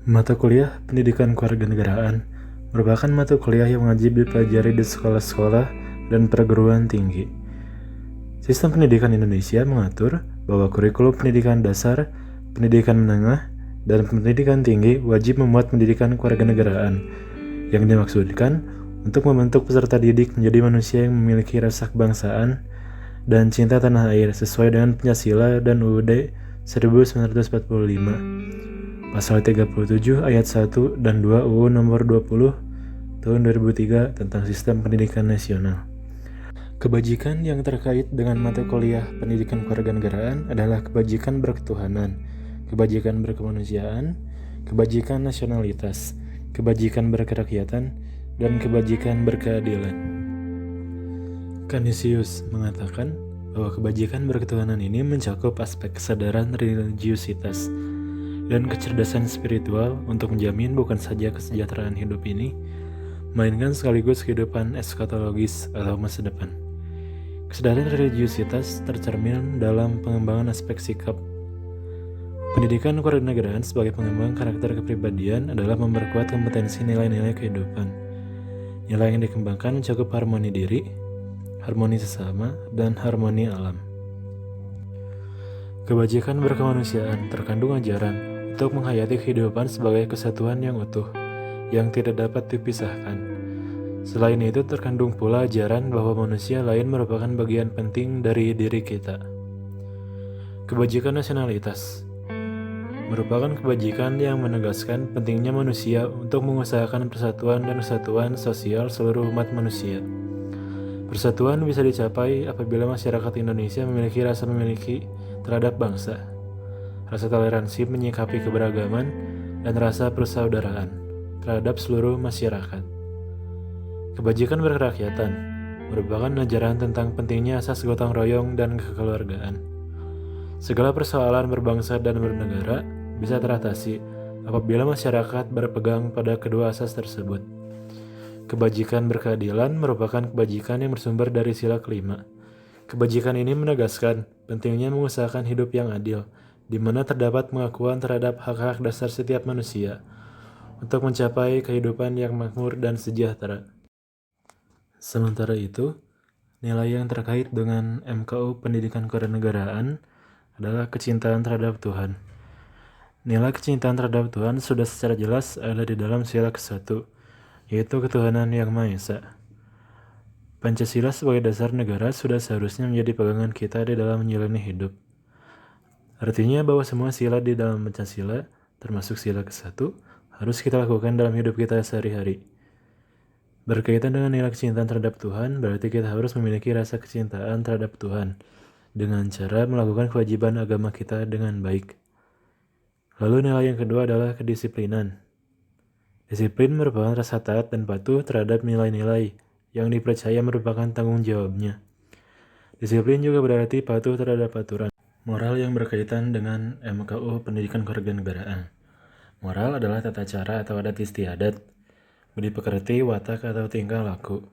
Mata kuliah Pendidikan Kewarganegaraan merupakan mata kuliah yang wajib dipelajari di sekolah-sekolah dan perguruan tinggi. Sistem pendidikan Indonesia mengatur bahwa kurikulum pendidikan dasar, pendidikan menengah, dan pendidikan tinggi wajib memuat pendidikan kewarganegaraan, yang dimaksudkan untuk membentuk peserta didik menjadi manusia yang memiliki rasa kebangsaan dan cinta tanah air sesuai dengan Pancasila dan UUD 1945. Pasal 37 ayat 1 dan 2 UU nomor 20 tahun 2003 tentang Sistem Pendidikan Nasional. Kebajikan yang terkait dengan mata kuliah pendidikan kewarganegaraan adalah kebajikan berketuhanan, kebajikan berkemanusiaan, kebajikan nasionalitas, kebajikan berkerakyatan, dan kebajikan berkeadilan. Canisius mengatakan bahwa kebajikan berketuhanan ini mencakup aspek kesadaran religiusitas dan kecerdasan spiritual untuk menjamin bukan saja kesejahteraan hidup ini, melainkan sekaligus kehidupan eskatologis atau masa depan. Kesadaran religiusitas tercermin dalam pengembangan aspek sikap. Pendidikan kewarganegaraan sebagai pengembang karakter kepribadian adalah memperkuat kompetensi nilai-nilai kehidupan. Nilai yang dikembangkan mencakup harmoni diri, harmoni sesama, dan harmoni alam. Kebajikan berkemanusiaan terkandung ajaran untuk menghayati kehidupan sebagai kesatuan yang utuh, yang tidak dapat dipisahkan. Selain itu terkandung pula ajaran bahwa manusia lain merupakan bagian penting dari diri kita. Kebajikan nasionalitas merupakan kebajikan yang menegaskan pentingnya manusia untuk mengusahakan persatuan dan kesatuan sosial seluruh umat manusia. Persatuan bisa dicapai apabila masyarakat Indonesia memiliki terhadap bangsa, rasa toleransi menyikapi keberagaman, dan rasa persaudaraan terhadap seluruh masyarakat. Kebajikan berkerakyatan merupakan ajaran tentang pentingnya asas gotong royong dan kekeluargaan. Segala persoalan berbangsa dan bernegara bisa teratasi apabila masyarakat berpegang pada kedua asas tersebut. Kebajikan berkeadilan merupakan kebajikan yang bersumber dari sila kelima. Kebajikan ini menegaskan pentingnya mengusahakan hidup yang adil, di mana terdapat pengakuan terhadap hak-hak dasar setiap manusia untuk mencapai kehidupan yang makmur dan sejahtera. Sementara itu, nilai yang terkait dengan MKU Pendidikan Kewarganegaraan adalah kecintaan terhadap Tuhan. Nilai kecintaan terhadap Tuhan sudah secara jelas ada di dalam sila ke-1, yaitu ketuhanan yang Maha Esa. Pancasila sebagai dasar negara sudah seharusnya menjadi pegangan kita di dalam menjalani hidup. Artinya bahwa semua sila di dalam Pancasila, termasuk sila ke-1, harus kita lakukan dalam hidup kita sehari-hari. Berkaitan dengan nilai kecintaan terhadap Tuhan, berarti kita harus memiliki rasa kecintaan terhadap Tuhan dengan cara melakukan kewajiban agama kita dengan baik. Lalu nilai yang kedua adalah kedisiplinan. Disiplin merupakan rasa taat dan patuh terhadap nilai-nilai yang dipercaya merupakan tanggung jawabnya. Disiplin juga berarti patuh terhadap aturan. Moral yang berkaitan dengan MKU Pendidikan Kewarganegaraan. Moral adalah tata cara atau adat istiadat, budi pekerti, watak, atau tingkah laku.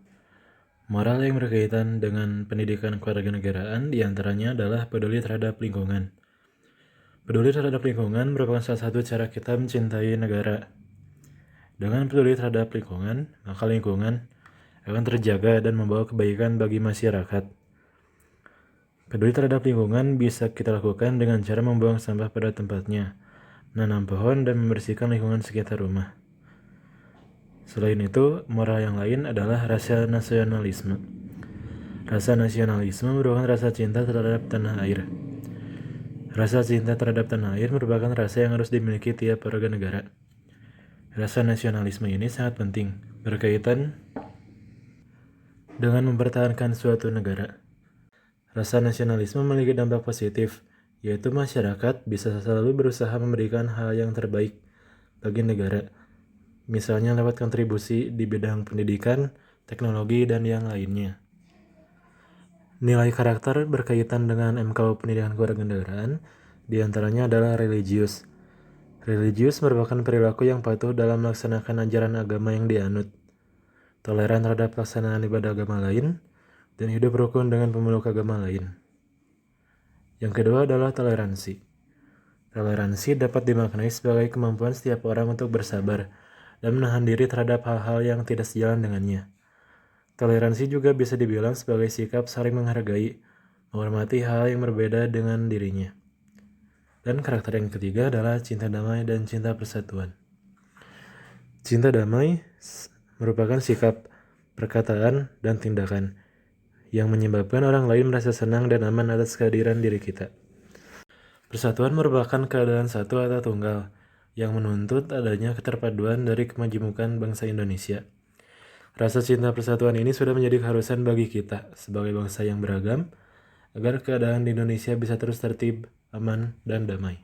Moral yang berkaitan dengan pendidikan kewarganegaraan diantaranya adalah peduli terhadap lingkungan. Peduli terhadap lingkungan merupakan salah satu cara kita mencintai negara. Dengan peduli terhadap lingkungan, maka lingkungan akan terjaga dan membawa kebaikan bagi masyarakat. Peduli terhadap lingkungan bisa kita lakukan dengan cara membuang sampah pada tempatnya, menanam pohon, dan membersihkan lingkungan sekitar rumah. Selain itu, moral yang lain adalah rasa nasionalisme. Rasa nasionalisme merupakan rasa cinta terhadap tanah air. Rasa cinta terhadap tanah air merupakan rasa yang harus dimiliki tiap warga negara. Rasa nasionalisme ini sangat penting, berkaitan dengan mempertahankan suatu negara. Rasa nasionalisme memiliki dampak positif, yaitu masyarakat bisa selalu berusaha memberikan hal yang terbaik bagi negara, misalnya lewat kontribusi di bidang pendidikan, teknologi, dan yang lainnya. Nilai karakter berkaitan dengan MKU Pendidikan Kewarganegaraan diantaranya adalah religius. Religius merupakan perilaku yang patuh dalam melaksanakan ajaran agama yang dianut, toleran terhadap pelaksanaan ibadah agama lain, dan hidup rukun dengan pemeluk agama lain. Yang kedua adalah toleransi. Toleransi dapat dimaknai sebagai kemampuan setiap orang untuk bersabar dan menahan diri terhadap hal-hal yang tidak sejalan dengannya. Toleransi juga bisa dibilang sebagai sikap saling menghargai, menghormati hal yang berbeda dengan dirinya. Dan karakter yang ketiga adalah cinta damai dan cinta persatuan. Cinta damai merupakan sikap, perkataan, dan tindakan yang menyebabkan orang lain merasa senang dan aman atas kehadiran diri kita. Persatuan merupakan keadaan satu atau tunggal yang menuntut adanya keterpaduan dari kemajemukan bangsa Indonesia. Rasa cinta persatuan ini sudah menjadi keharusan bagi kita sebagai bangsa yang beragam agar keadaan di Indonesia bisa terus tertib, aman, dan damai.